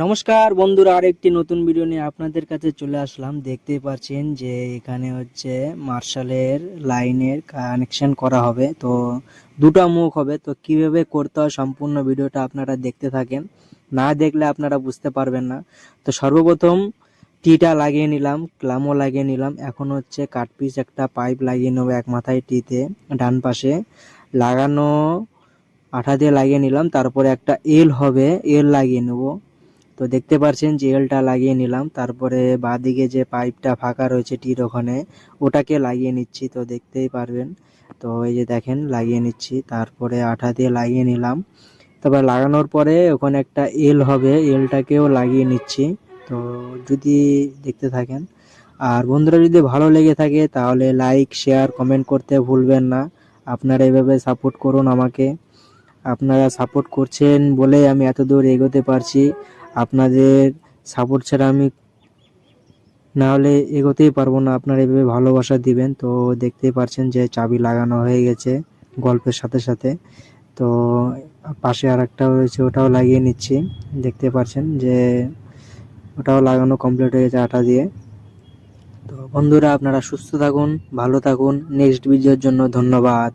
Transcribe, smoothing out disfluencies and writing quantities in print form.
নমস্কার বন্ধুরা, আরেকটি নতুন ভিডিও নিয়ে আপনাদের কাছে চলে আসলাম। দেখতেই পাচ্ছেন যে এখানে হচ্ছে মার্শালের লাইনের কানেকশন করা হবে। তো দুটো মুখ হবে, তো কিভাবে করতে হয় সম্পূর্ণ ভিডিওটা আপনারা দেখতে থাকেন, না দেখলে আপনারা বুঝতে পারবেন না। তো সর্বপ্রথম টিটা লাগিয়ে নিলাম, ক্লামও লাগিয়ে নিলাম। এখন হচ্ছে কাটপিস একটা পাইপ লাগিয়ে নেবো এক মাথায় টিতে, ডান পাশে লাগানো আঠা দিয়ে লাগিয়ে নিলাম। তারপরে একটা এল হবে, এল লাগিয়ে নেব। তো দেখতে পাচ্ছেন যে এলটা লাগিয়ে নিলাম। তারপরে বাঁদিকে যে পাইপটা ফাঁকা রয়েছে টির ওখানে, ওটাকে লাগিয়ে নিচ্ছি। তো দেখতেই পারবেন, তো এই যে দেখেন লাগিয়ে নিচ্ছি। তারপরে আঠা দিয়ে লাগিয়ে নিলাম। তারপর লাগানোর পরে ওখানে একটা এল হবে, এলটাকেও লাগিয়ে নিচ্ছি। তো যদি দেখতে থাকেন, আর বন্ধুরা যদি ভালো লেগে থাকে তাহলে লাইক শেয়ার কমেন্ট করতে ভুলবেন না। আপনারা এভাবে সাপোর্ট করুন আমাকে। আপনারা সাপোর্ট করছেন বলে আমি এত দূর এগোতে পারছি। আপনাদের সাপোর্ট ছাড়া আমি না হলে এগোতেই পারবো না। আপনারা এভাবে ভালোবাসা দিবেন। তো দেখতেই পারছেন যে চাবি লাগানো হয়ে গেছে গল্পের সাথে সাথে। তো পাশে আর একটা রয়েছে, ওটাও লাগিয়ে নিচ্ছি। দেখতে পারছেন যে ওটাও লাগানো কমপ্লিট হয়ে গেছে আঠা দিয়ে। তো বন্ধুরা, আপনারা সুস্থ থাকুন, ভালো থাকুন। নেক্সট ভিডিওর জন্য ধন্যবাদ।